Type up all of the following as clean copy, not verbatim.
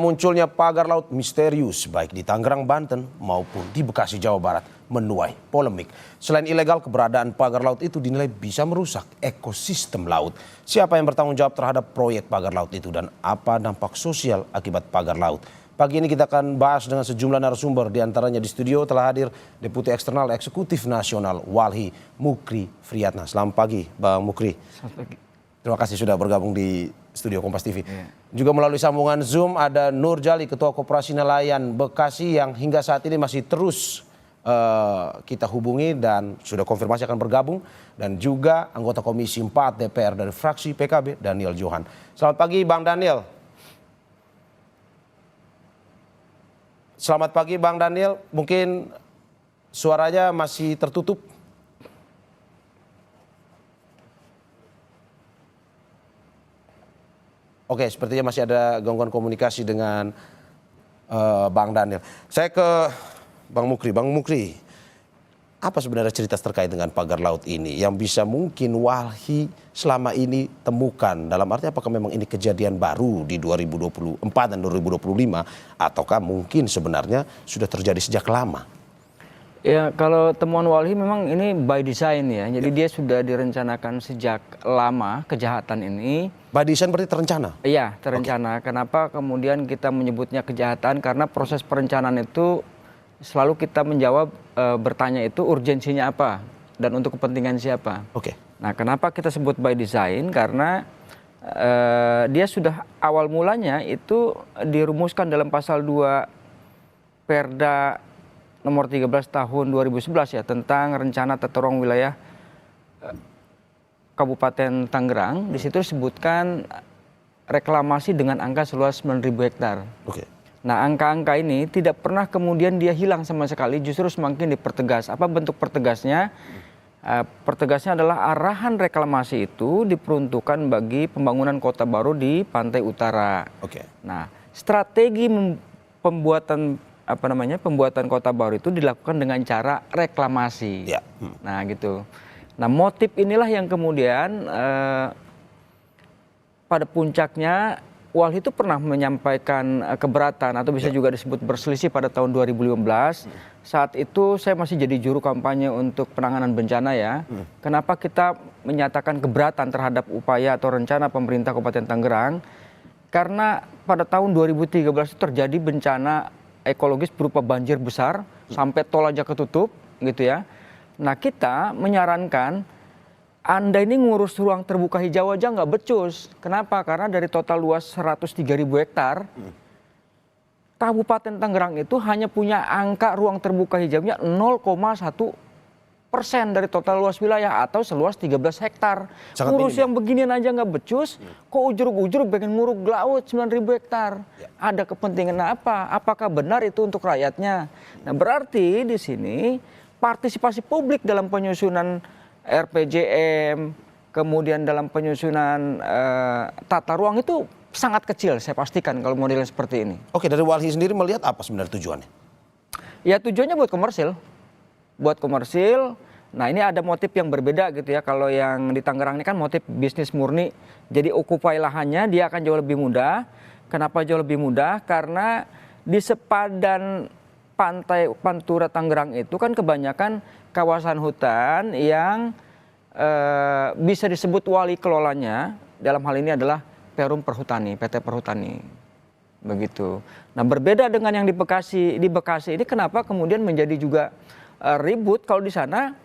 Munculnya pagar laut misterius baik di Tangerang, Banten maupun di Bekasi, Jawa Barat menuai polemik. Selain ilegal, keberadaan pagar laut itu dinilai bisa merusak ekosistem laut. Siapa yang bertanggung jawab terhadap proyek pagar laut itu dan apa dampak sosial akibat pagar laut? Pagi ini kita akan bahas dengan sejumlah narasumber, diantaranya di studio telah hadir Deputi Eksternal Eksekutif Nasional Walhi Mukri Friyatna. Selamat pagi Bang Mukri. Selamat pagi. Terima kasih sudah bergabung di studio Kompas TV. Juga melalui sambungan Zoom ada Nur Jali, Ketua Koperasi Nelayan Bekasi yang hingga saat ini masih terus kita hubungi dan sudah konfirmasi akan bergabung. Dan juga anggota Komisi 4 DPR dari fraksi PKB, Daniel Johan. Selamat pagi Bang Daniel. Selamat pagi Bang Daniel, mungkin suaranya masih tertutup. Oke, sepertinya masih ada gangguan komunikasi dengan Bang Daniel. Saya ke Bang Mukri. Bang Mukri, apa sebenarnya cerita terkait dengan pagar laut ini yang bisa mungkin Walhi selama ini temukan? Dalam arti apakah memang ini kejadian baru di 2024 dan 2025 ataukah mungkin sebenarnya sudah terjadi sejak lama? Ya, kalau temuan Walhi memang ini by design ya. Jadi dia sudah direncanakan sejak lama kejahatan ini. By design berarti terencana? Iya, terencana. Kenapa kemudian kita menyebutnya kejahatan? Karena proses perencanaan itu selalu kita menjawab bertanya itu urgensinya apa dan untuk kepentingan siapa. Oke. Nah, kenapa kita sebut by design? Karena dia sudah awal mulanya itu dirumuskan dalam pasal 2 Perda nomor 13 tahun 2011 ya tentang rencana tata ruang wilayah Kabupaten Tangerang. Di situ disebutkan reklamasi dengan angka seluas 9.000 hektar. Oke. Nah, angka-angka ini tidak pernah kemudian dia hilang sama sekali, justru semakin dipertegas. Apa bentuk pertegasnya? Pertegasnya adalah arahan reklamasi itu diperuntukkan bagi pembangunan kota baru di pantai utara. Oke. Nah, strategi pembuatan kota baru itu dilakukan dengan cara reklamasi. Ya. Nah, gitu. Nah, motif inilah yang kemudian pada puncaknya Walhi itu pernah menyampaikan keberatan atau bisa juga disebut berselisih pada tahun 2015. Saat itu saya masih jadi juru kampanye untuk penanganan bencana ya. Kenapa kita menyatakan keberatan terhadap upaya atau rencana pemerintah Kabupaten Tangerang? Karena pada tahun 2013 itu terjadi bencana ekologis berupa banjir besar sampai tol aja ketutup gitu ya. Nah, kita menyarankan Anda ini ngurus ruang terbuka hijau aja nggak becus. Kenapa? Karena dari total luas 103.000 hektar, Kabupaten Tangerang itu hanya punya angka ruang terbuka hijaunya 0,1% dari total luas wilayah atau seluas 13 hektar. Ngurus yang beginian aja nggak becus, kok ujur-ujur pengen nguruk laut 9.000 hektar. Ada kepentingan apa? Apakah benar itu untuk rakyatnya? Nah, berarti di sini partisipasi publik dalam penyusunan RPJM, kemudian dalam penyusunan tata ruang itu sangat kecil, saya pastikan kalau modelnya seperti ini. Oke, dari Walhi sendiri melihat apa sebenarnya tujuannya? Ya, tujuannya buat komersil. Buat komersil. Nah, ini ada motif yang berbeda gitu ya. Kalau yang di Tangerang ini kan motif bisnis murni. Jadi okupai lahannya dia akan jauh lebih mudah. Kenapa jauh lebih mudah? Karena di sepadan pantai Pantura Tangerang itu kan kebanyakan kawasan hutan yang bisa disebut wali kelolanya dalam hal ini adalah Perum Perhutani, PT Perhutani. Begitu. Nah, berbeda dengan yang di Bekasi. Di Bekasi ini kenapa kemudian menjadi juga ribut kalau di sana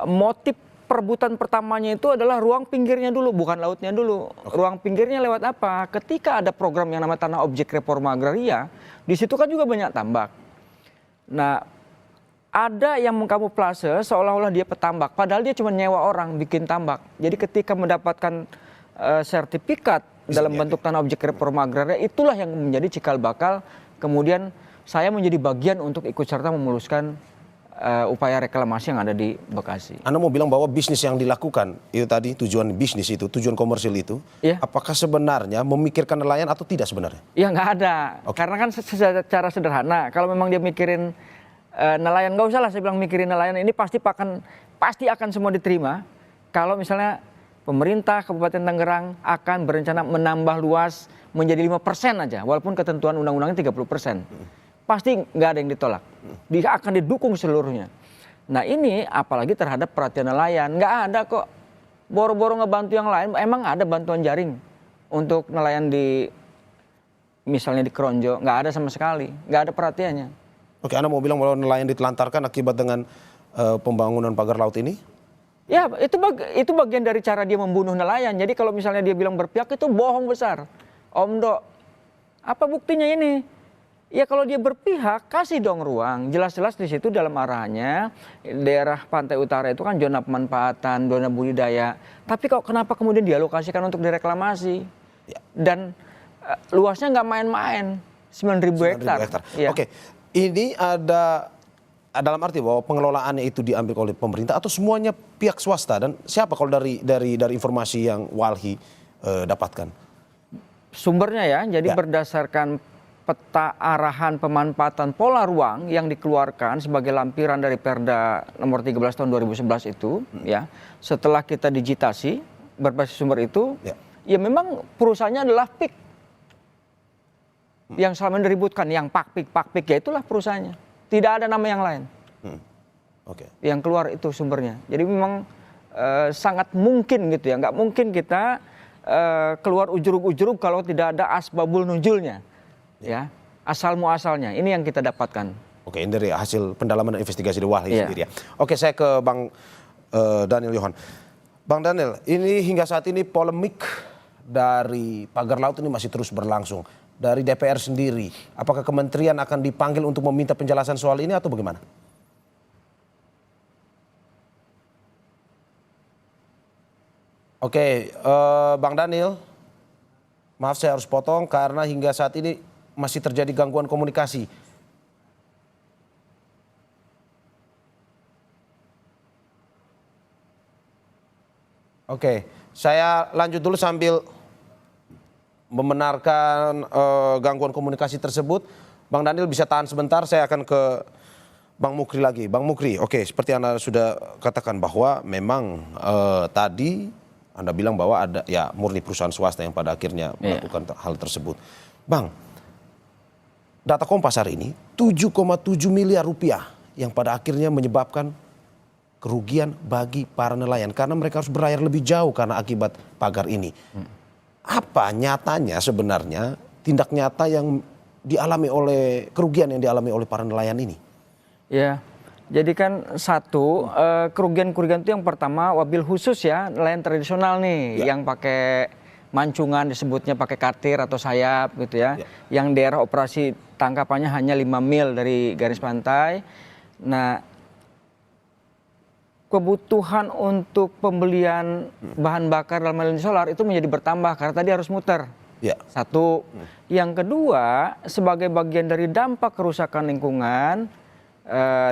motif perebutan pertamanya itu adalah ruang pinggirnya dulu, bukan lautnya dulu. Ruang pinggirnya lewat apa? Ketika ada program yang namanya Tanah Objek Reforma Agraria, di situ kan juga banyak tambak. Nah, ada yang mengkamuflase seolah-olah dia petambak, padahal dia cuma nyewa orang bikin tambak. Jadi ketika mendapatkan sertifikat dalam bentuk Tanah Objek Reforma Agraria, itulah yang menjadi cikal bakal kemudian saya menjadi bagian untuk ikut serta memuluskan upaya reklamasi yang ada di Bekasi. Anda mau bilang bahwa bisnis yang dilakukan itu tadi, tujuan bisnis itu, tujuan komersil itu, apakah sebenarnya memikirkan nelayan atau tidak sebenarnya? Ya nggak ada, karena kan secara sederhana, kalau memang dia mikirin nelayan, nggak usah lah saya bilang mikirin nelayan, ini pasti akan semua diterima. Kalau misalnya pemerintah Kabupaten Tangerang akan berencana menambah luas menjadi 5% aja, walaupun ketentuan undang-undangnya 30%. Pasti nggak ada yang ditolak. Dia akan didukung seluruhnya. Nah ini apalagi terhadap perhatian nelayan. Nggak ada kok boro-boro ngebantu yang lain. Emang ada bantuan jaring untuk nelayan di misalnya di Kronjo? Nggak ada sama sekali. Nggak ada perhatiannya. Oke, Anda mau bilang bahwa nelayan ditelantarkan akibat dengan pembangunan pagar laut ini? Ya itu bagian dari cara dia membunuh nelayan. Jadi kalau misalnya dia bilang berpihak itu bohong besar. Om Do, apa buktinya ini? Ya kalau dia berpihak, kasih dong ruang. Jelas-jelas di situ dalam arahannya, daerah pantai utara itu kan zona pemanfaatan, zona budidaya. Tapi kok kenapa kemudian dialokasikan untuk direklamasi? Ya. Dan luasnya nggak main-main, 9.000 hektar. Ya. Oke, ini ada dalam arti bahwa pengelolaannya itu diambil oleh pemerintah atau semuanya pihak swasta, dan siapa kalau dari informasi yang Walhi dapatkan? Sumbernya ya, jadi berdasarkan peta arahan pemanfaatan pola ruang yang dikeluarkan sebagai lampiran dari Perda nomor 13 tahun 2011 itu, ya, setelah kita digitasi berbasis sumber itu, ya memang perusahaannya adalah PIK yang selama ini diributkan, yang Pakpik ya itulah perusahaannya, tidak ada nama yang lain. Yang keluar itu sumbernya, jadi memang sangat mungkin gitu ya, nggak mungkin kita keluar ujurug-ujurug kalau tidak ada asbabul nuzulnya. Ya, asal muasalnya ini yang kita dapatkan. Oke, ini dari hasil pendalaman dan investigasi di Walhi sendiri ya. Oke, saya ke Bang Daniel Johan. Bang Daniel, ini hingga saat ini polemik dari pagar laut ini masih terus berlangsung. Dari DPR sendiri, apakah kementerian akan dipanggil untuk meminta penjelasan soal ini atau bagaimana? Oke, Bang Daniel, maaf saya harus potong karena hingga saat ini masih terjadi gangguan komunikasi. Oke, saya lanjut dulu sambil membenarkan gangguan komunikasi tersebut. Bang Daniel bisa tahan sebentar, saya akan ke Bang Mukri lagi. Bang Mukri, oke, seperti Anda sudah katakan bahwa memang tadi Anda bilang bahwa ada ya murni perusahaan swasta yang pada akhirnya melakukan hal tersebut. Bang, data Kompas hari ini 7,7 miliar rupiah yang pada akhirnya menyebabkan kerugian bagi para nelayan karena mereka harus berlayar lebih jauh karena akibat pagar ini. Apa nyatanya sebenarnya tindak nyata yang dialami oleh kerugian yang dialami oleh para nelayan ini? Ya, jadi kan satu kerugian-kerugian itu yang pertama wabil khusus ya nelayan tradisional nih yang pakai mancungan disebutnya pakai katir atau sayap gitu ya. Yang daerah operasi tangkapannya hanya 5 mil dari garis pantai. Nah, kebutuhan untuk pembelian bahan bakar dalam hal ini solar itu menjadi bertambah karena tadi harus muter. Satu. Yang kedua, sebagai bagian dari dampak kerusakan lingkungan,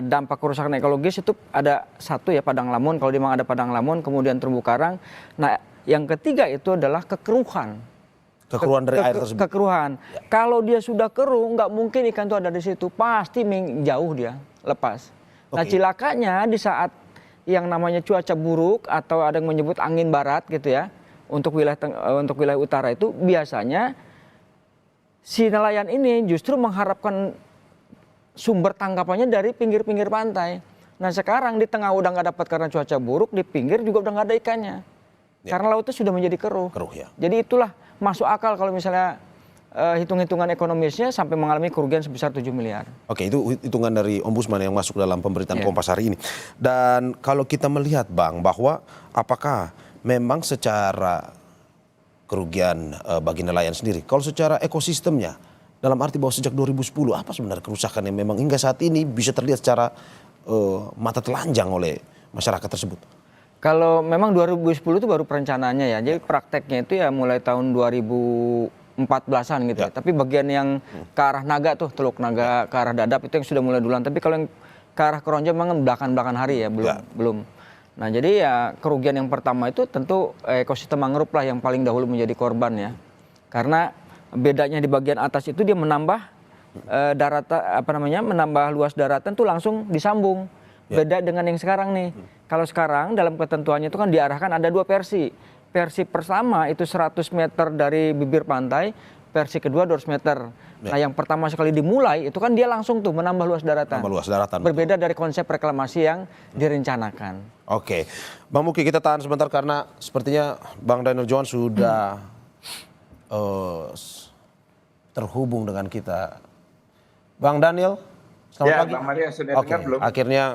dampak kerusakan ekologis itu ada satu ya padang lamun, kalau memang ada padang lamun, kemudian terumbu karang. Nah, yang ketiga itu adalah kekeruhan. Kekeruhan dari air tersebut. Kekeruhan. Kalau dia sudah keruh, nggak mungkin ikan itu ada di situ. Pasti jauh dia, lepas. Nah, cilakanya di saat yang namanya cuaca buruk atau ada yang menyebut angin barat gitu ya, untuk wilayah utara itu biasanya si nelayan ini justru mengharapkan sumber tangkapannya dari pinggir-pinggir pantai. Nah sekarang di tengah udah nggak dapat karena cuaca buruk, di pinggir juga udah nggak ada ikannya. Karena lautnya sudah menjadi keruh. Jadi itulah masuk akal kalau misalnya hitung-hitungan ekonomisnya sampai mengalami kerugian sebesar 7 miliar. Oke, itu hitungan dari Ombudsman yang masuk dalam pemberitaan Kompas hari ini. Dan kalau kita melihat Bang, bahwa apakah memang secara kerugian bagi nelayan sendiri, kalau secara ekosistemnya, dalam arti bahwa sejak 2010 apa sebenarnya kerusakan yang memang hingga saat ini bisa terlihat secara mata telanjang oleh masyarakat tersebut? Kalau memang 2010 itu baru perencanaannya ya, jadi prakteknya itu ya mulai tahun 2014-an gitu ya. Tapi bagian yang ke arah Naga tuh, Teluk Naga, ke arah Dadap itu yang sudah mulai duluan. Tapi kalau yang ke arah Kronjo memang belakang-belakang hari ya, belum. Nah jadi ya kerugian yang pertama itu tentu ekosistem mangrove lah yang paling dahulu menjadi korban ya. Karena bedanya di bagian atas itu dia menambah menambah luas daratan tuh langsung disambung. Beda dengan yang sekarang nih. Kalau sekarang dalam ketentuannya itu kan diarahkan ada 2 versi. versi pertama itu 100 meter dari bibir pantai, versi kedua 200 meter. Ya. Nah yang pertama sekali dimulai itu kan dia langsung tuh menambah luas daratan. Menambah luas daratan. Berbeda dari konsep reklamasi yang direncanakan. Oke, Bang Muki kita tahan sebentar karena sepertinya Bang Daniel Johan sudah terhubung dengan kita. Bang Daniel, selamat Ya, pagi. Bang Mario sudah Oke, dengar belum? akhirnya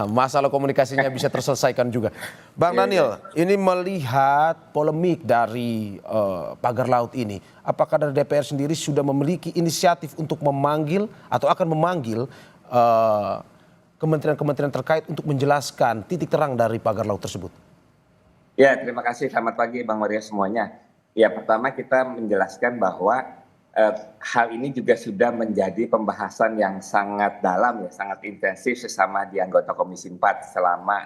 masalah komunikasinya bisa terselesaikan juga. Bang Daniel, ini melihat polemik dari pagar laut ini, apakah dari DPR sendiri sudah memiliki inisiatif untuk memanggil atau akan memanggil kementerian-kementerian terkait untuk menjelaskan titik terang dari pagar laut tersebut? Ya, terima kasih. Selamat pagi Bang Mario semuanya. Ya, pertama kita menjelaskan bahwa hal ini juga sudah menjadi pembahasan yang sangat dalam ya, sangat intensif sesama di anggota Komisi 4 selama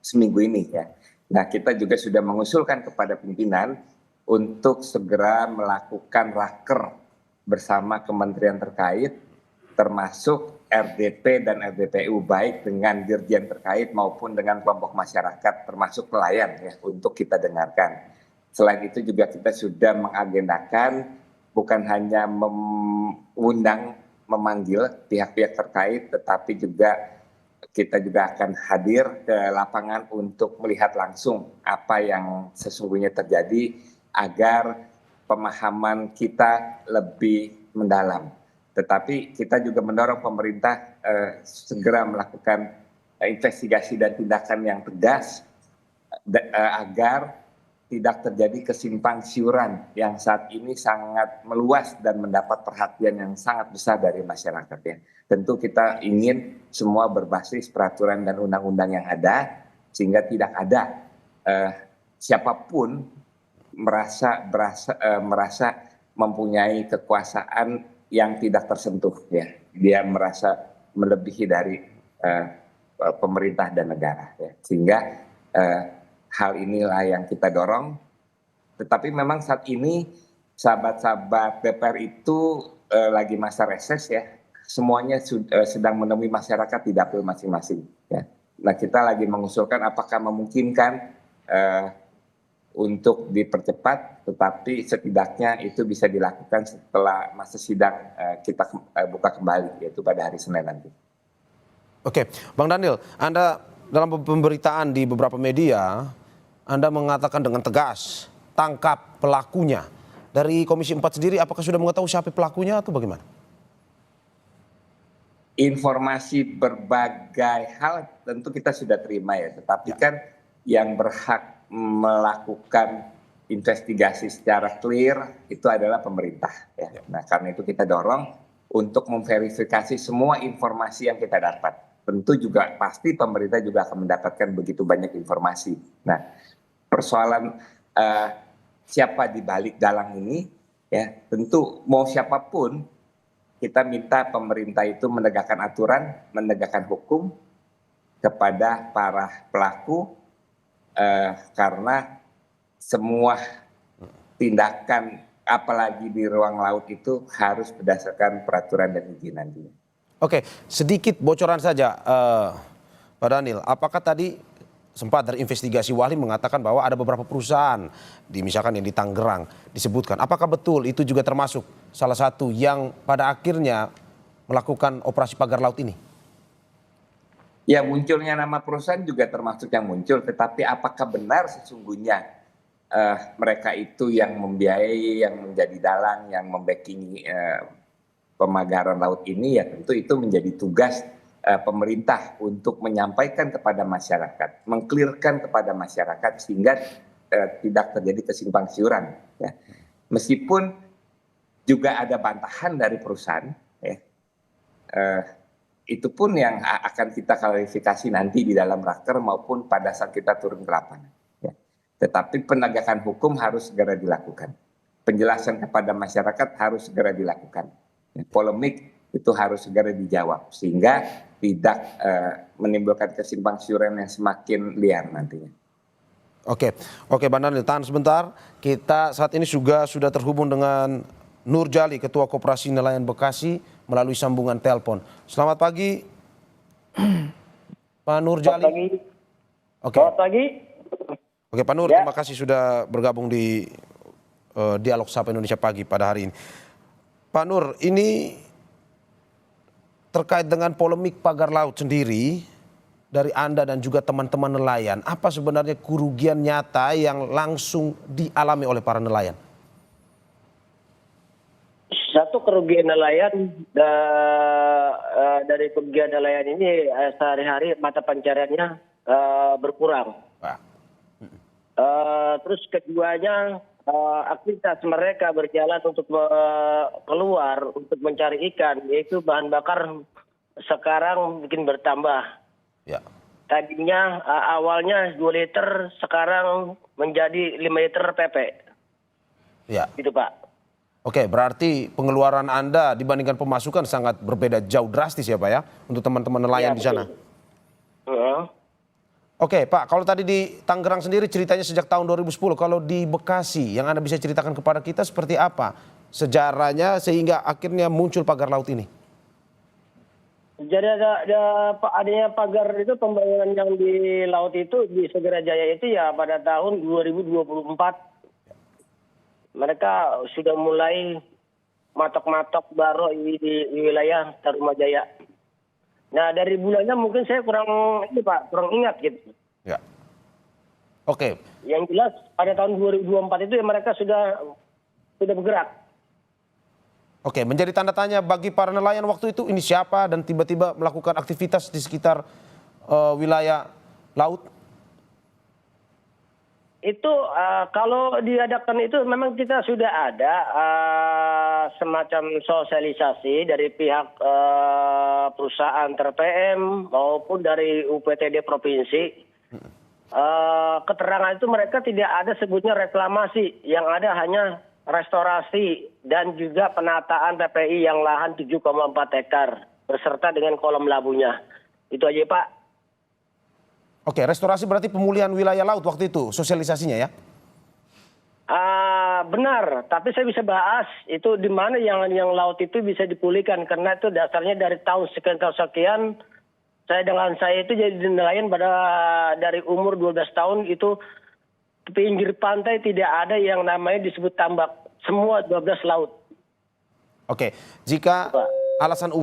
seminggu ini ya. Nah, kita juga sudah mengusulkan kepada pimpinan untuk segera melakukan raker bersama kementerian terkait termasuk RDP dan RDPU baik dengan dirjen terkait maupun dengan kelompok masyarakat termasuk nelayan ya untuk kita dengarkan. Selain itu juga kita sudah mengagendakan bukan hanya mengundang, memanggil pihak-pihak terkait, tetapi juga kita juga akan hadir ke lapangan untuk melihat langsung apa yang sesungguhnya terjadi agar pemahaman kita lebih mendalam. Tetapi kita juga mendorong pemerintah segera melakukan investigasi dan tindakan yang tegas agar tidak terjadi kesimpang siuran yang saat ini sangat meluas dan mendapat perhatian yang sangat besar dari masyarakat ya. Tentu kita ingin semua berbasis peraturan dan undang-undang yang ada sehingga tidak ada siapapun merasa mempunyai kekuasaan yang tidak tersentuh ya. Dia merasa melebihi dari pemerintah dan negara ya. Sehingga hal inilah yang kita dorong, tetapi memang saat ini sahabat-sahabat DPR itu lagi masa reses ya, semuanya sedang menemui masyarakat di dapil masing-masing. Ya. Nah kita lagi mengusulkan apakah memungkinkan untuk dipercepat, tetapi setidaknya itu bisa dilakukan setelah masa sidang kita buka kembali, yaitu pada hari Senin nanti. Oke, Bang Daniel, Anda dalam pemberitaan di beberapa media, Anda mengatakan dengan tegas, tangkap pelakunya. Dari Komisi 4 sendiri, apakah sudah mengetahui siapa pelakunya atau bagaimana? Informasi berbagai hal tentu kita sudah terima ya, tetapi kan yang berhak melakukan investigasi secara clear itu adalah pemerintah. Ya. Nah karena itu kita dorong untuk memverifikasi semua informasi yang kita dapat. Tentu juga pasti pemerintah juga akan mendapatkan begitu banyak informasi. Nah, persoalan siapa di balik dalang ini, ya tentu mau siapapun kita minta pemerintah itu menegakkan aturan, menegakkan hukum kepada para pelaku karena semua tindakan apalagi di ruang laut itu harus berdasarkan peraturan dan izin nantinya. Oke, sedikit bocoran saja, Pak Daniel. Apakah tadi sempat dari investigasi Wahli mengatakan bahwa ada beberapa perusahaan, misalkan yang di Tangerang disebutkan. Apakah betul itu juga termasuk salah satu yang pada akhirnya melakukan operasi pagar laut ini? Ya munculnya nama perusahaan juga termasuk yang muncul, tetapi apakah benar sesungguhnya mereka itu yang membiayai, yang menjadi dalang, yang membacking pemagaran laut ini, ya tentu itu menjadi tugas pemerintah untuk menyampaikan kepada masyarakat, mengklirkan kepada masyarakat sehingga tidak terjadi kesimpang siuran. Ya. Meskipun juga ada bantahan dari perusahaan, ya, itu pun yang akan kita klarifikasi nanti di dalam raker maupun pada saat kita turun ke lapangan. Ya. Tetapi penegakan hukum harus segera dilakukan. Penjelasan kepada masyarakat harus segera dilakukan. Polemik itu harus segera dijawab sehingga tidak menimbulkan kesimpang siuran yang semakin liar nantinya. Oke, Bang Daniel, tahan sebentar. Kita saat ini juga sudah terhubung dengan Nur Jali, Ketua Koperasi Nelayan Bekasi melalui sambungan telepon. Selamat pagi, Pak Nur Jali. Selamat pagi. Oke. Selamat pagi. Oke, Pak Nur, Ya. terima kasih sudah bergabung di Dialog Sapa Indonesia Pagi pada hari ini. Pak Nur, ini terkait dengan polemik pagar laut sendiri, dari Anda dan juga teman-teman nelayan, apa sebenarnya kerugian nyata yang langsung dialami oleh para nelayan? Satu kerugian nelayan dari kerugian nelayan ini sehari-hari mata pencariannya berkurang. Pak. Terus keduanya aktivitas mereka berjalan untuk keluar untuk mencari ikan, yaitu bahan bakar sekarang bikin bertambah. Ya. Tadinya awalnya 2 liter, sekarang menjadi 5 liter PP. Ya. Gitu Pak. Oke, berarti pengeluaran Anda dibandingkan pemasukan sangat berbeda jauh drastis ya Pak ya, untuk teman-teman nelayan Ya, di sana. betul. Oke Pak, kalau tadi di Tangerang sendiri ceritanya sejak tahun 2010, kalau di Bekasi yang Anda bisa ceritakan kepada kita seperti apa sejarahnya sehingga akhirnya muncul pagar laut ini? Jadi adanya pagar itu, pembangunan yang di laut itu di Segara Jaya itu ya pada tahun 2024. Mereka sudah mulai matok-matok baru di wilayah Tarumajaya. Nah dari bulannya mungkin saya kurang ingat gitu. Ya. Oke. Yang jelas pada tahun 2024 itu ya mereka sudah bergerak. Oke, menjadi tanda tanya bagi para nelayan waktu itu ini siapa dan tiba-tiba melakukan aktivitas di sekitar wilayah laut? Itu kalau diadakan itu memang kita sudah ada semacam sosialisasi dari pihak perusahaan TRPM maupun dari UPTD provinsi. Keterangan itu mereka tidak ada sebutnya reklamasi, yang ada hanya restorasi dan juga penataan PPI yang lahan 7,4 hektar beserta dengan kolam labunya. Itu aja Pak. Oke, restorasi berarti pemulihan wilayah laut waktu itu sosialisasinya ya? Benar, tapi saya bisa bahas itu di mana yang laut itu bisa dipulihkan, karena itu dasarnya dari tahun sekian saya itu jadi nelayan dari umur 12 tahun itu pinggir pantai tidak ada yang namanya disebut tambak, semua 12 laut. Oke, jika alasan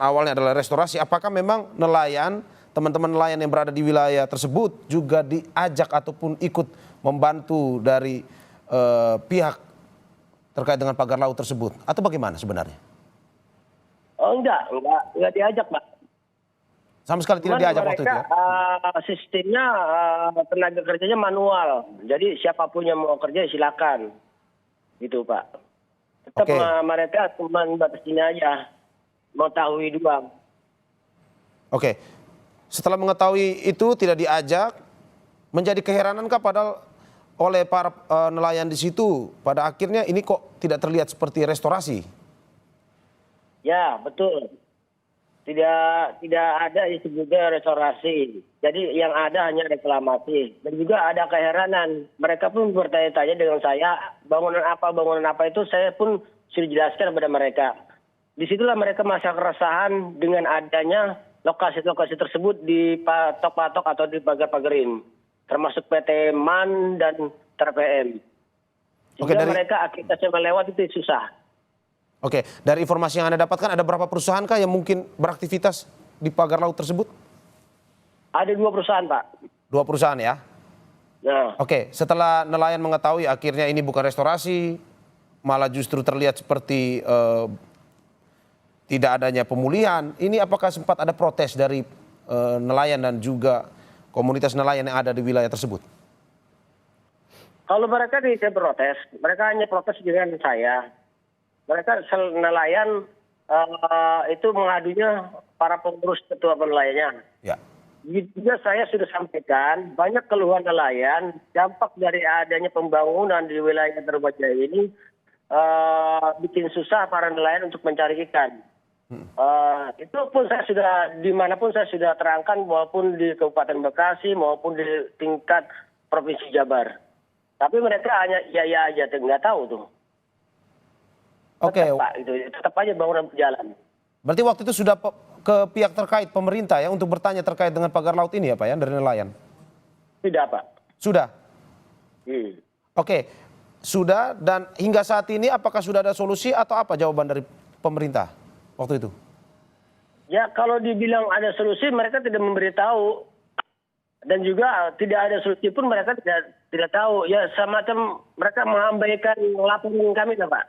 awalnya adalah restorasi, apakah memang nelayan, teman-teman nelayan yang berada di wilayah tersebut juga diajak ataupun ikut membantu dari pihak terkait dengan pagar laut tersebut, atau bagaimana sebenarnya? Oh enggak diajak Pak. Sama sekali tidak diajak waktu itu ya? Sistemnya tenaga kerjanya manual, jadi siapapun yang mau kerja silakan, gitu Pak. Tetap mereka cuma batas ini aja, mengetahui doang. Oke, setelah mengetahui itu tidak diajak, menjadi keheranankah padahal oleh para nelayan di situ pada akhirnya ini kok tidak terlihat seperti restorasi? Ya betul. Tidak ada yang disebutnya restorasi. Jadi yang ada hanya reklamasi. Dan juga ada keheranan. Mereka pun bertanya-tanya dengan saya, bangunan apa itu saya pun sudah jelaskan kepada mereka. Disitulah mereka masa keresahan dengan adanya lokasi-lokasi tersebut di patok-patok atau di pagar-pagarin. Termasuk PT MAN dan TRPM. Sehingga mereka aktivitasnya melewat itu susah. Oke, dari informasi yang Anda dapatkan ada berapa perusahaan kah yang mungkin beraktivitas di pagar laut tersebut? Ada 2 perusahaan Pak. 2 perusahaan ya? Nah. Oke, setelah nelayan mengetahui akhirnya ini bukan restorasi, malah justru terlihat seperti tidak adanya pemulihan, ini apakah sempat ada protes dari nelayan dan juga komunitas nelayan yang ada di wilayah tersebut? Kalau mereka tidak protes, mereka hanya protes dengan saya. Mereka nelayan itu mengadunya para pengurus ketua nelayannya. Ya. Juga saya sudah sampaikan banyak keluhan nelayan dampak dari adanya pembangunan di wilayah Tarumajaya ini bikin susah para nelayan untuk mencari ikan. Itu pun saya sudah dimanapun saya sudah terangkan maupun di Kabupaten Bekasi maupun di tingkat Provinsi Jabar. Tapi mereka hanya iya aja, nggak tahu tuh. Oke. Tetap aja bangunan berjalan. Berarti waktu itu sudah ke pihak terkait pemerintah ya untuk bertanya terkait dengan pagar laut ini ya Pak ya dari nelayan? Tidak Pak. Sudah? Oke, sudah, dan hingga saat ini apakah sudah ada solusi atau apa jawaban dari pemerintah waktu itu? Ya kalau dibilang ada solusi mereka tidak memberitahu, dan juga tidak ada solusi pun mereka tidak tahu. Ya semacam mereka mengabaikan laporan kami lah Pak.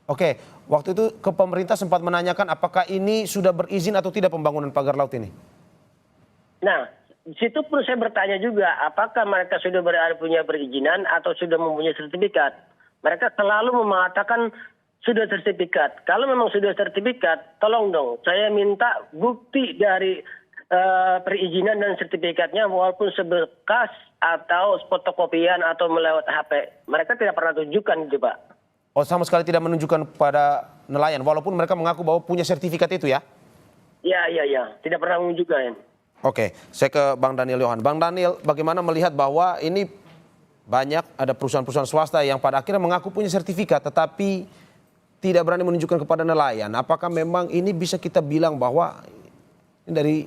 Oke, waktu itu ke pemerintah sempat menanyakan apakah ini sudah berizin atau tidak pembangunan pagar laut ini? Nah, di situ pun saya bertanya juga, apakah mereka sudah punya perizinan atau sudah mempunyai sertifikat? Mereka selalu mengatakan sudah sertifikat. Kalau memang sudah sertifikat, tolong dong, saya minta bukti dari perizinan dan sertifikatnya walaupun sebekas atau fotokopian atau melewat HP. Mereka tidak pernah tunjukkan gitu Pak. Oh, sama sekali tidak menunjukkan pada nelayan walaupun mereka mengaku bahwa punya sertifikat itu ya? Iya. Tidak pernah menunjukkan. Oke, saya ke Bang Daniel Johan. Bang Daniel, bagaimana melihat bahwa ini banyak ada perusahaan-perusahaan swasta yang pada akhirnya mengaku punya sertifikat tetapi tidak berani menunjukkan kepada nelayan. Apakah memang ini bisa kita bilang bahwa ini dari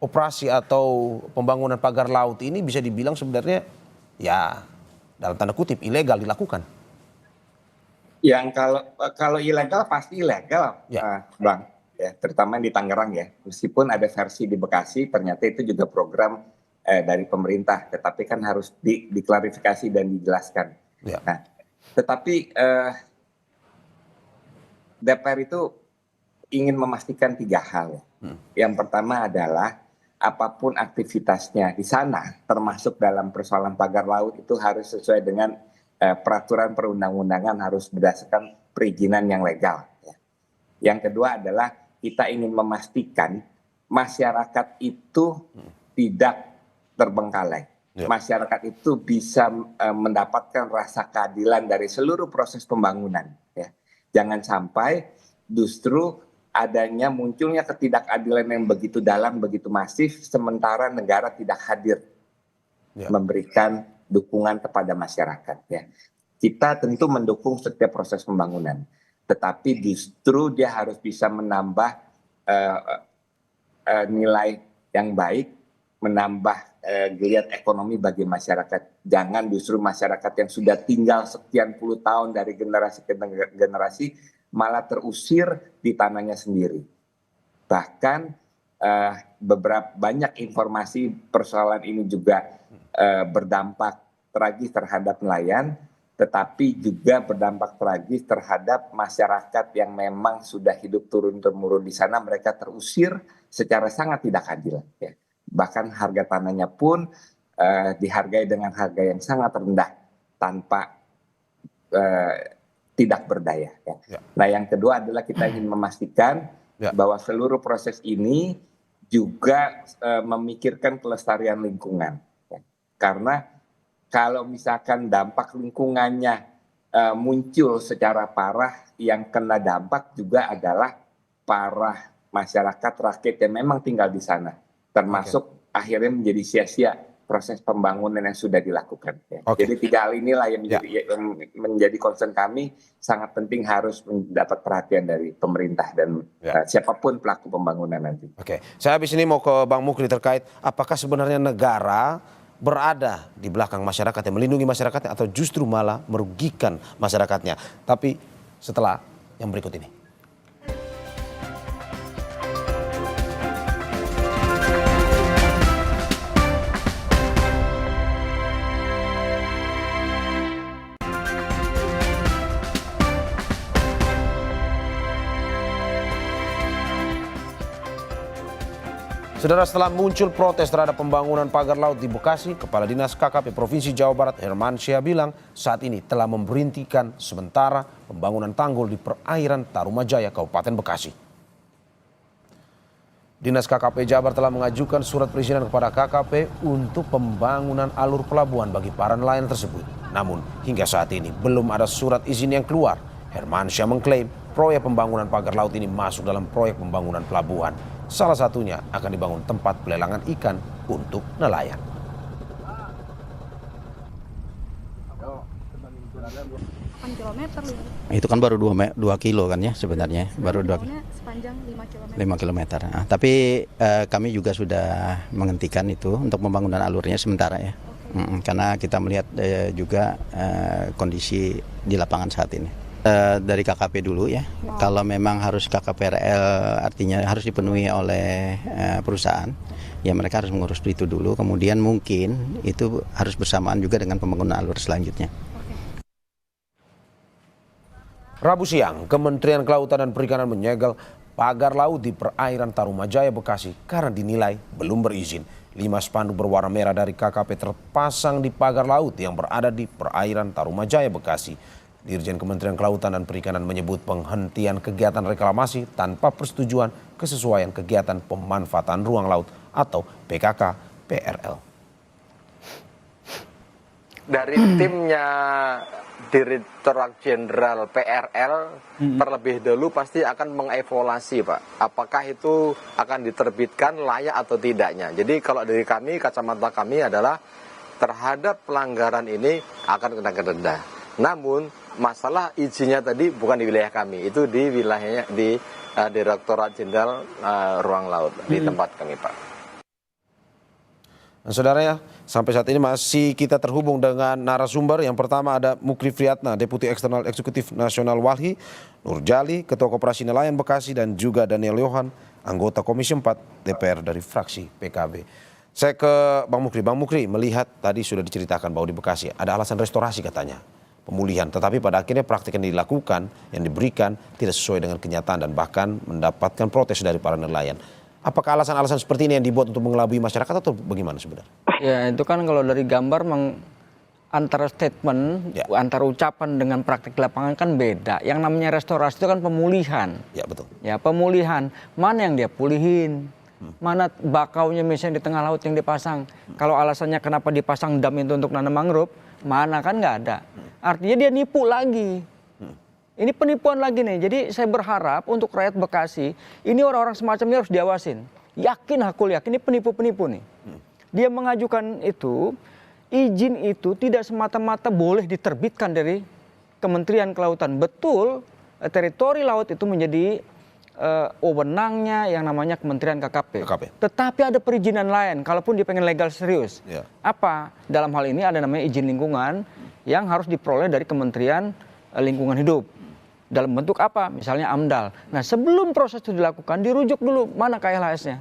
operasi atau pembangunan pagar laut ini bisa dibilang sebenarnya ya dalam tanda kutip ilegal dilakukan? Yang kalau ilegal pasti ilegal, Ya. Bang. Ya, terutama di Tangerang ya. Meskipun ada versi di Bekasi, ternyata itu juga program dari pemerintah, tetapi kan harus diklarifikasi dan dijelaskan. Ya. Nah, tetapi DPR itu ingin memastikan 3 hal. Yang pertama adalah apapun aktivitasnya di sana, termasuk dalam persoalan pagar laut itu harus sesuai dengan peraturan perundang-undangan, harus berdasarkan perizinan yang legal. Ya. Yang kedua adalah kita ingin memastikan masyarakat itu tidak terbengkalai. Ya. Masyarakat itu bisa mendapatkan rasa keadilan dari seluruh proses pembangunan. Ya. Jangan sampai justru adanya munculnya ketidakadilan yang begitu dalam, begitu masif, sementara negara tidak hadir memberikan dukungan kepada masyarakat. Ya. Kita tentu mendukung setiap proses pembangunan, tetapi justru dia harus bisa menambah nilai yang baik, menambah geliat ekonomi bagi masyarakat. Jangan justru masyarakat yang sudah tinggal sekian puluh tahun dari generasi ke generasi malah terusir di tanahnya sendiri. Bahkan banyak informasi persoalan ini juga berdampak tragis terhadap nelayan, tetapi juga berdampak tragis terhadap masyarakat yang memang sudah hidup turun-temurun di sana. Mereka terusir secara sangat tidak adil. Ya. Bahkan harga tanahnya pun dihargai dengan harga yang sangat rendah tanpa tidak berdaya. Ya. Nah, yang kedua adalah kita ingin memastikan bahwa seluruh proses ini juga memikirkan kelestarian lingkungan. Ya. Karena kalau misalkan dampak lingkungannya muncul secara parah, yang kena dampak juga adalah para masyarakat rakyat yang memang tinggal di sana. Termasuk akhirnya menjadi sia-sia proses pembangunan yang sudah dilakukan. Ya. Jadi 3 hal inilah yang menjadi concern kami, sangat penting harus mendapat perhatian dari pemerintah dan siapapun pelaku pembangunan nanti. Oke, saya habis ini mau ke Bang Mukri terkait apakah sebenarnya negara berada di belakang masyarakat yang melindungi masyarakatnya atau justru malah merugikan masyarakatnya. Tapi setelah yang berikut ini. Saudara, setelah muncul protes terhadap pembangunan pagar laut di Bekasi, Kepala Dinas KKP Provinsi Jawa Barat Hermansyah bilang saat ini telah memberhentikan sementara pembangunan tanggul di perairan Tarumajaya, Kabupaten Bekasi. Dinas KKP Jabar telah mengajukan surat perizinan kepada KKP untuk pembangunan alur pelabuhan bagi para nelayan tersebut. Namun hingga saat ini belum ada surat izin yang keluar. Hermansyah mengklaim proyek pembangunan pagar laut ini masuk dalam proyek pembangunan pelabuhan. Salah satunya akan dibangun tempat pelelangan ikan untuk nelayan. Kilometer itu kan baru 2 kilo kan ya sebenarnya, baru 2 sepanjang 5 kilometer. Nah, tapi kami juga sudah menghentikan itu untuk pembangunan alurnya sementara ya. Oke. Karena kita melihat juga kondisi di lapangan saat ini. Dari KKP dulu ya. Kalau memang harus KKPRL artinya harus dipenuhi oleh perusahaan, ya mereka harus mengurus itu dulu. Kemudian mungkin itu harus bersamaan juga dengan pembangunan alur selanjutnya. Rabu siang, Kementerian Kelautan dan Perikanan menyegel pagar laut di perairan Tarumajaya, Bekasi karena dinilai belum berizin. 5 spanduk berwarna merah dari KKP terpasang di pagar laut yang berada di perairan Tarumajaya, Bekasi. Dirjen Kementerian Kelautan dan Perikanan menyebut penghentian kegiatan reklamasi tanpa persetujuan kesesuaian kegiatan pemanfaatan ruang laut atau PKK PRL. Dari timnya Direktorat Jenderal PRL terlebih dahulu pasti akan mengevaluasi, Pak. Apakah itu akan diterbitkan layak atau tidaknya. Jadi kalau dari kami, kacamata kami adalah terhadap pelanggaran ini akan kena denda. Namun masalah izinnya tadi bukan di wilayah kami, itu di wilayahnya di Direktorat Jenderal Ruang Laut di tempat kami, Pak. Nah, saudara ya, sampai saat ini masih kita terhubung dengan narasumber. Yang pertama ada Mukri Friyatna, Deputi Eksternal Eksekutif Nasional Walhi, Nurjali, Ketua Koperasi Nelayan Bekasi, dan juga Daniel Yohan, anggota Komisi 4 DPR dari fraksi PKB. Saya ke Bang Mukri. Bang Mukri, melihat tadi sudah diceritakan bahwa di Bekasi ada alasan restorasi katanya, pemulihan. Tetapi pada akhirnya praktik yang dilakukan, yang diberikan tidak sesuai dengan kenyataan dan bahkan mendapatkan protes dari para nelayan. Apakah alasan-alasan seperti ini yang dibuat untuk mengelabui masyarakat atau bagaimana sebenarnya? Ya itu kan kalau dari gambar antara statement, antara ucapan dengan praktik di lapangan kan beda. Yang namanya restorasi itu kan pemulihan. Ya betul. Ya pemulihan. Mana yang dia pulihin? Mana bakaunya misalnya di tengah laut yang dipasang? Kalau alasannya kenapa dipasang dam itu untuk nanam mangrove, mana kan nggak ada. Artinya dia nipu lagi. Ini penipuan lagi nih. Jadi saya berharap untuk rakyat Bekasi, ini orang-orang semacam ini harus diawasin. Yakin, aku yakin ini penipu-penipu nih. Dia mengajukan itu, izin itu tidak semata-mata boleh diterbitkan dari Kementerian Kelautan. Betul, teritori laut itu menjadi wewenangnya yang namanya Kementerian KKP. Tetapi ada perizinan lain, kalaupun dia pengen legal serius. Apa? Dalam hal ini ada namanya izin lingkungan yang harus diperoleh dari Kementerian Lingkungan Hidup. Dalam bentuk apa? Misalnya AMDAL. Nah sebelum proses itu dilakukan, dirujuk dulu mana KLHS-nya.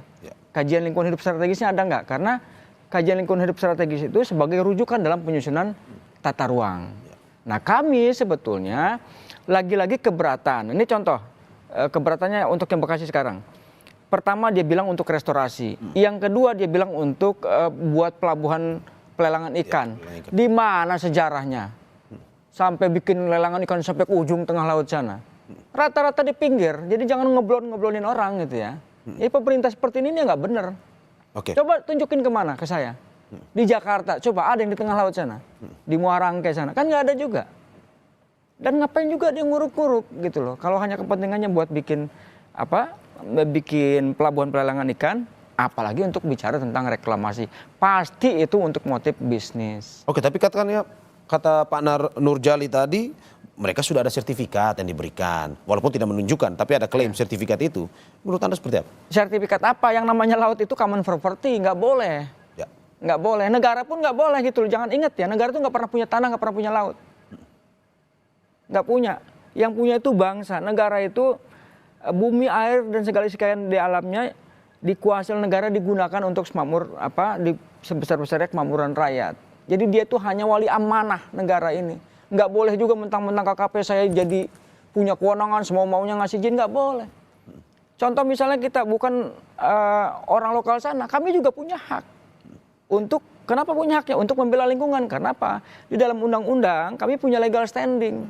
Kajian lingkungan hidup strategisnya ada nggak? Karena kajian lingkungan hidup strategis itu sebagai rujukan dalam penyusunan tata ruang. Nah kami sebetulnya lagi-lagi keberatan. Ini contoh keberatannya untuk yang Bekasi sekarang. Pertama dia bilang untuk restorasi. Yang kedua dia bilang untuk buat pelabuhan pelelangan ikan. Di mana sejarahnya? Sampai bikin lelangan ikan sampai ke ujung tengah laut sana. Rata-rata di pinggir, jadi jangan ngeblon-ngeblonin orang gitu ya. Ini pemerintah seperti ini nggak bener. Coba tunjukin kemana ke saya. Di Jakarta, coba ada yang di tengah laut sana. Di Muara Angke sana, kan nggak ada juga. Dan ngapain juga dia nguruk-nguruk gitu loh. Kalau hanya kepentingannya buat bikin bikin pelabuhan pelelangan ikan, apalagi untuk bicara tentang reklamasi. Pasti itu untuk motif bisnis. Tapi kata Pak Nurjali tadi, mereka sudah ada sertifikat yang diberikan. Walaupun tidak menunjukkan, tapi ada klaim sertifikat itu. Menurut Anda seperti apa? Sertifikat apa? Yang namanya laut itu common property, nggak boleh. Nggak boleh. Negara pun nggak boleh gitu. Jangan ingat ya, negara itu nggak pernah punya tanah, nggak pernah punya laut. Nggak punya. Yang punya itu bangsa. Negara itu bumi, air, dan segala sekalian di alamnya dikuasai negara, digunakan untuk semakmur sebesar-besarnya kemakmuran rakyat. Jadi dia tuh hanya wali amanah negara ini. Nggak boleh juga mentang-mentang KKP saya jadi punya kewenangan semau-maunya ngasih izin, nggak boleh. Contoh misalnya kita bukan orang lokal sana, kami juga punya hak. Kenapa punya haknya? Untuk membela lingkungan. Karena apa? Di dalam undang-undang kami punya legal standing.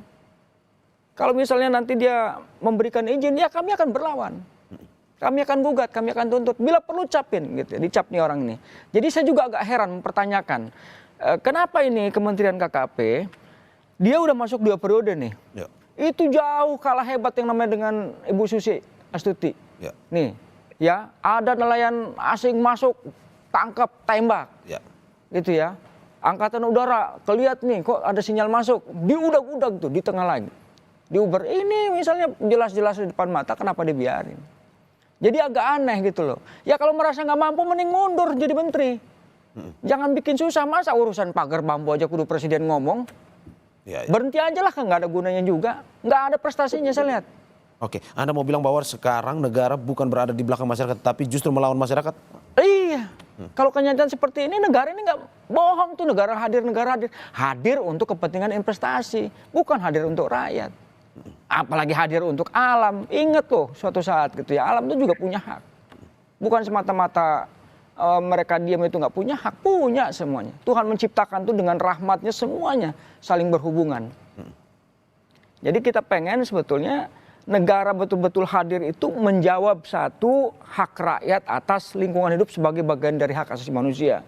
Kalau misalnya nanti dia memberikan izin, ya kami akan berlawan. Kami akan gugat, kami akan tuntut. Bila perlu capin, gitu. Dicap nih orang ini. Jadi saya juga agak heran mempertanyakan. Kenapa ini Kementerian KKP, dia udah masuk 2 periode nih. Itu jauh kalah hebat yang namanya dengan Ibu Susi Astuti. Nih, ya ada nelayan asing masuk, tangkap, tembak. Gitu ya. Angkatan Udara, kelihat nih kok ada sinyal masuk, diudag-udag tuh di tengah lagi. Diuber, ini misalnya jelas-jelas di depan mata, kenapa dibiarin? Jadi agak aneh gitu loh. Ya kalau merasa nggak mampu mending mundur jadi menteri. Jangan bikin susah, masa urusan pagar bambu aja kudu presiden ngomong. Ya, ya. Berhenti aja lah, kan nggak ada gunanya juga. Nggak ada prestasinya saya lihat. Oke, Anda mau bilang bahwa sekarang negara bukan berada di belakang masyarakat, tapi justru melawan masyarakat? Iya, kalau kenyataan seperti ini negara ini nggak bohong tuh, negara hadir hadir untuk kepentingan investasi, bukan hadir untuk rakyat. Apalagi hadir untuk alam. Ingat loh suatu saat gitu ya, alam itu juga punya hak. Bukan semata-mata mereka diam itu nggak punya hak, punya semuanya. Tuhan menciptakan tuh dengan rahmatnya semuanya saling berhubungan. Jadi kita pengen sebetulnya negara betul-betul hadir itu menjawab satu, hak rakyat atas lingkungan hidup sebagai bagian dari hak asasi manusia.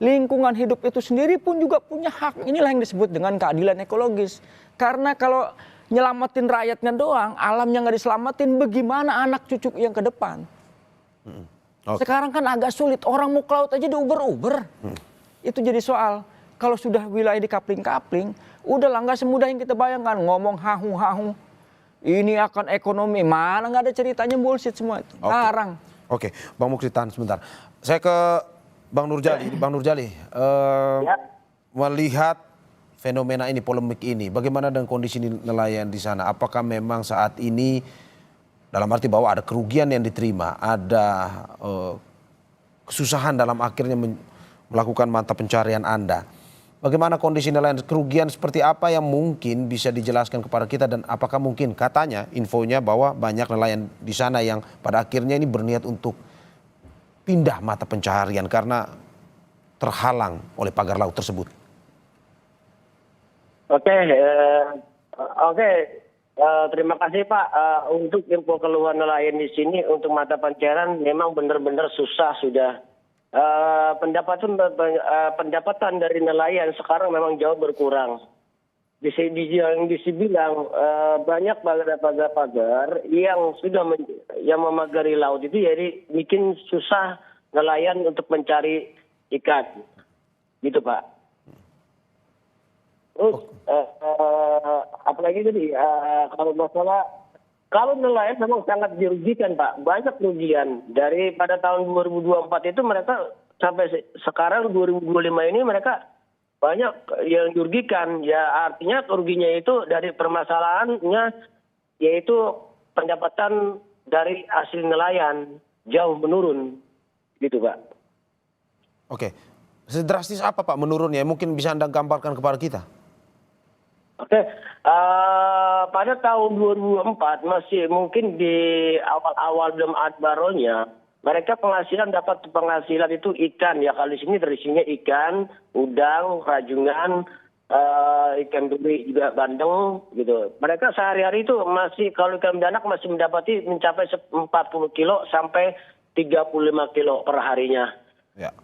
Lingkungan hidup itu sendiri pun juga punya hak. Inilah yang disebut dengan keadilan ekologis. Karena kalau nyelamatin rakyatnya doang, alamnya nggak diselamatin, bagaimana anak cucu yang ke depan? Oke. Sekarang kan agak sulit, orang mau ke laut aja diuber-uber. Itu jadi soal. Kalau sudah wilayah dikapling-kapling, udahlah nggak semudah yang kita bayangkan. Ngomong hahu-hahu, ini akan ekonomi, mana nggak ada ceritanya, bullshit semua itu. Larang. Oke, Bang Mukri tahan sebentar. Saya ke Bang Nurjali. Bang Nurjali, melihat fenomena ini, polemik ini, bagaimana dengan kondisi nelayan di sana? Apakah memang saat ini, dalam arti bahwa ada kerugian yang diterima, ada kesusahan dalam akhirnya melakukan mata pencarian Anda? Bagaimana kondisi nelayan, kerugian seperti apa yang mungkin bisa dijelaskan kepada kita, dan apakah mungkin, katanya infonya bahwa banyak nelayan di sana yang pada akhirnya ini berniat untuk pindah mata pencaharian karena terhalang oleh pagar laut tersebut? Terima kasih Pak. Untuk info keluhan nelayan di sini untuk mata pencaharian memang benar-benar susah sudah. Pendapatan dari nelayan sekarang memang jauh berkurang. Yang dibilang banyak pagar-pagar yang sudah yang memagari laut itu, jadi bikin susah nelayan untuk mencari ikan, gitu Pak. Terus apalagi tadi kalau nelayan memang sangat dirugikan Pak, banyak kerugian. Dari pada tahun 2024 itu mereka sampai sekarang 2025 ini mereka banyak yang dirugikan. Ya artinya kerugiannya itu dari permasalahannya, yaitu pendapatan dari hasil nelayan jauh menurun, gitu Pak. Oke, sedrastis apa Pak menurunnya? Mungkin bisa Anda gambarkan kepada kita. Pada tahun 2004 masih mungkin di awal-awal belum ada baronya, mereka dapat penghasilan itu ikan ya. Kalau di sini tradisinya ikan, udang, rajungan, ikan duri juga bandeng gitu. Mereka sehari-hari itu masih, kalau ikan bedanak masih mencapai 40 kilo sampai 35 kilo per harinya. Ya.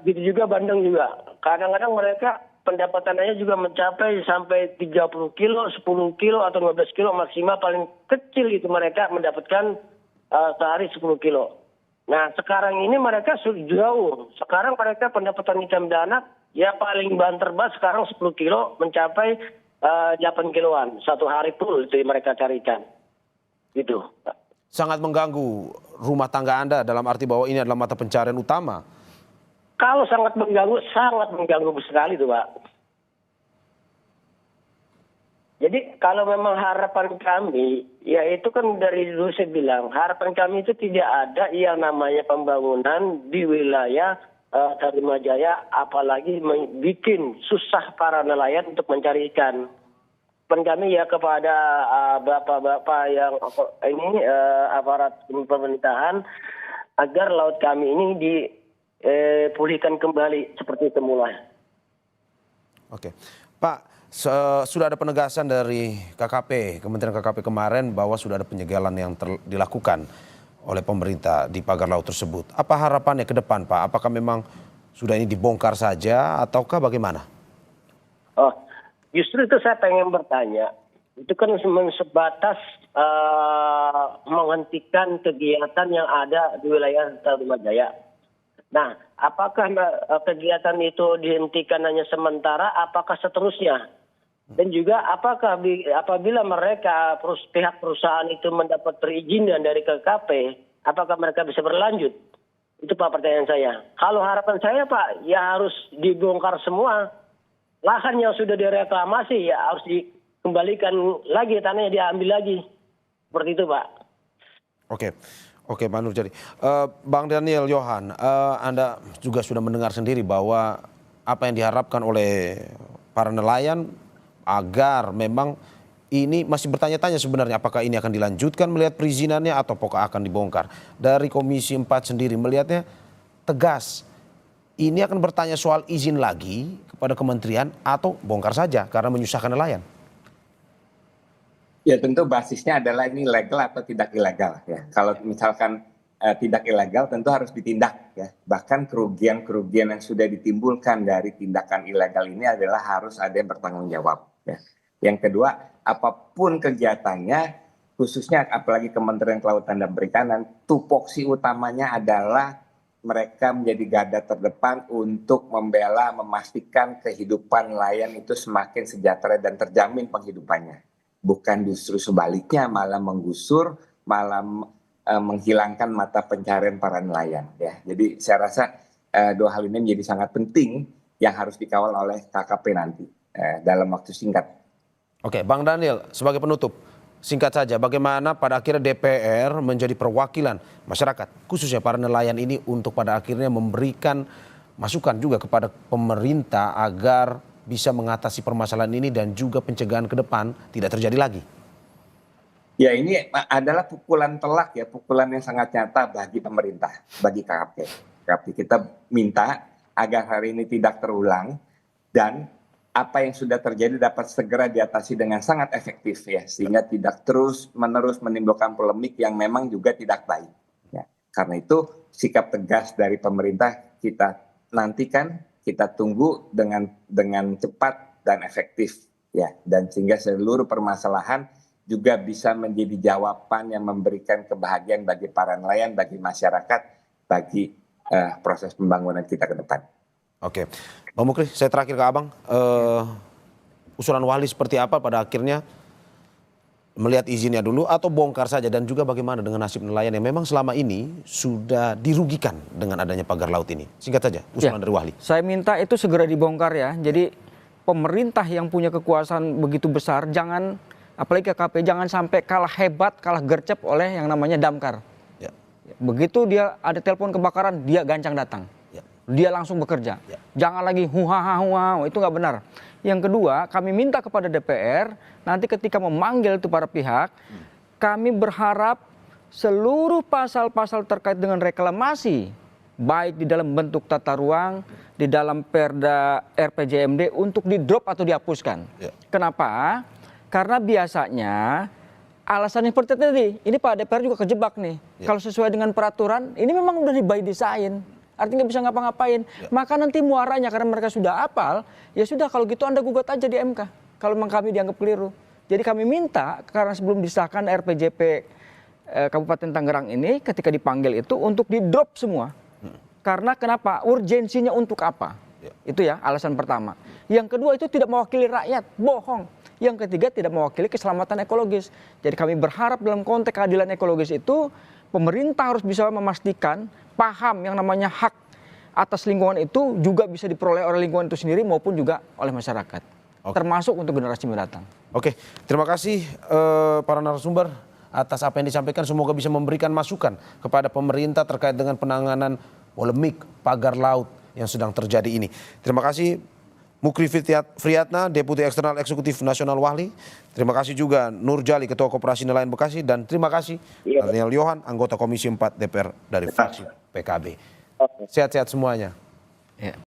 Gitu juga bandeng juga. Kadang-kadang mereka pendapatannya juga mencapai sampai 30 kilo, 10 kilo atau 15 kilo maksimal, paling kecil itu mereka mendapatkan sehari 10 kilo. Nah sekarang ini mereka sudah jauh. Sekarang mereka pendapatan ikan bedanak ya paling banter sekarang 10 kilo mencapai 8 kiloan. Satu hari full itu mereka carikan. Gitu. Sangat mengganggu rumah tangga Anda dalam arti bahwa ini adalah mata pencarian utama. Kalau sangat mengganggu sekali tuh Pak. Jadi kalau memang harapan kami, ya itu kan dari dulu saya bilang, harapan kami itu tidak ada yang namanya pembangunan di wilayah Tarimajaya, apalagi bikin susah para nelayan untuk mencari ikan. Harapan kami ya kepada bapak-bapak yang ini aparat pemerintahan, agar laut kami ini pulihkan kembali seperti semula. Oke, Pak, sudah ada penegasan dari KKP, Kementerian KKP kemarin bahwa sudah ada penyegelan yang dilakukan oleh pemerintah di pagar laut tersebut. Apa harapannya ke depan, Pak? Apakah memang sudah ini dibongkar saja ataukah bagaimana? Oh, justru itu saya pengen bertanya. Itu kan sebatas menghentikan kegiatan yang ada di wilayah Tarimajaya. Nah, apakah kegiatan itu dihentikan hanya sementara, apakah seterusnya? Dan juga apakah apabila mereka pihak perusahaan itu mendapat perizinan dari KKP, apakah mereka bisa berlanjut? Itu Pak pertanyaan saya. Kalau harapan saya Pak, ya harus dibongkar semua. Lahan yang sudah direklamasi ya harus dikembalikan lagi, tanahnya diambil lagi. Seperti itu Pak. Oke Pak Nurjadi. Bang Daniel Johan, Anda juga sudah mendengar sendiri bahwa apa yang diharapkan oleh para nelayan agar memang ini masih bertanya-tanya sebenarnya apakah ini akan dilanjutkan melihat perizinannya atau apakah akan dibongkar. Dari Komisi 4 sendiri melihatnya tegas. Ini akan bertanya soal izin lagi kepada kementerian atau bongkar saja karena menyusahkan nelayan. Ya tentu basisnya adalah ini legal atau tidak ilegal ya. Kalau misalkan tidak ilegal tentu harus ditindak ya. Bahkan kerugian-kerugian yang sudah ditimbulkan dari tindakan ilegal ini adalah harus ada yang bertanggung jawab ya. Yang kedua, apapun kegiatannya, khususnya apalagi Kementerian Kelautan dan Perikanan, tupoksi utamanya adalah mereka menjadi garda terdepan untuk membela, memastikan kehidupan nelayan itu semakin sejahtera dan terjamin penghidupannya. Bukan justru sebaliknya, malah menggusur, malah menghilangkan mata pencarian para nelayan. Ya. Jadi saya rasa dua hal ini menjadi sangat penting yang harus dikawal oleh KKP nanti dalam waktu singkat. Oke, Bang Daniel, sebagai penutup, singkat saja bagaimana pada akhirnya DPR menjadi perwakilan masyarakat, khususnya para nelayan ini untuk pada akhirnya memberikan masukan juga kepada pemerintah agar bisa mengatasi permasalahan ini dan juga pencegahan ke depan tidak terjadi lagi. Ya ini adalah pukulan telak ya, pukulan yang sangat nyata bagi pemerintah, bagi KKP. Kita minta agar hari ini tidak terulang dan apa yang sudah terjadi dapat segera diatasi dengan sangat efektif ya, sehingga tidak terus-menerus menimbulkan polemik yang memang juga tidak baik. Ya. Karena itu sikap tegas dari pemerintah kita nantikan, kita tunggu dengan cepat dan efektif ya, dan sehingga seluruh permasalahan juga bisa menjadi jawaban yang memberikan kebahagiaan bagi para nelayan, bagi masyarakat, bagi proses pembangunan kita ke depan. Oke, Bang Mukri, saya terakhir ke Abang. Usulan Wali seperti apa pada akhirnya melihat izinnya dulu atau bongkar saja, dan juga bagaimana dengan nasib nelayan yang memang selama ini sudah dirugikan dengan adanya pagar laut ini? Singkat saja, usulan dari Wali. Saya minta itu segera dibongkar ya. Jadi pemerintah yang punya kekuasaan begitu besar, jangan, apalagi KKP, jangan sampai kalah hebat, kalah gercep oleh yang namanya damkar. Ya. Begitu dia ada telepon kebakaran, dia gancang datang. Dia langsung bekerja. Ya. Jangan lagi huhaha, itu nggak benar. Yang kedua, kami minta kepada DPR, nanti ketika memanggil itu para pihak, kami berharap seluruh pasal-pasal terkait dengan reklamasi, baik di dalam bentuk tata ruang, di dalam Perda RPJMD, untuk di-drop atau dihapuskan. Ya. Kenapa? Karena biasanya alasannya seperti tadi, ini Pak DPR juga kejebak nih. Ya. Kalau sesuai dengan peraturan, ini memang udah by design. Artinya nggak bisa ngapa-ngapain. Ya. Maka nanti muaranya karena mereka sudah hafal, ya sudah kalau gitu Anda gugat aja di MK. Kalau memang kami dianggap keliru. Jadi kami minta karena sebelum disahkan RPJP Kabupaten Tangerang ini ketika dipanggil itu untuk di-drop semua. Karena kenapa? Urgensinya untuk apa? Ya. Itu ya alasan pertama. Yang kedua itu tidak mewakili rakyat, bohong. Yang ketiga tidak mewakili keselamatan ekologis. Jadi kami berharap dalam konteks keadilan ekologis itu pemerintah harus bisa memastikan paham yang namanya hak atas lingkungan itu juga bisa diperoleh oleh lingkungan itu sendiri maupun juga oleh masyarakat. Oke. Termasuk untuk generasi mendatang. Oke, terima kasih para narasumber atas apa yang disampaikan. Semoga bisa memberikan masukan kepada pemerintah terkait dengan penanganan polemik pagar laut yang sedang terjadi ini. Terima kasih Mukri Friyatna, Deputi Eksternal Eksekutif Nasional Wali. Terima kasih juga Nurjali, Ketua Koperasi Nelayan Bekasi. Dan terima kasih Daniel Johan, anggota Komisi 4 DPR dari fraksi PKB. Sehat-sehat semuanya. Ya.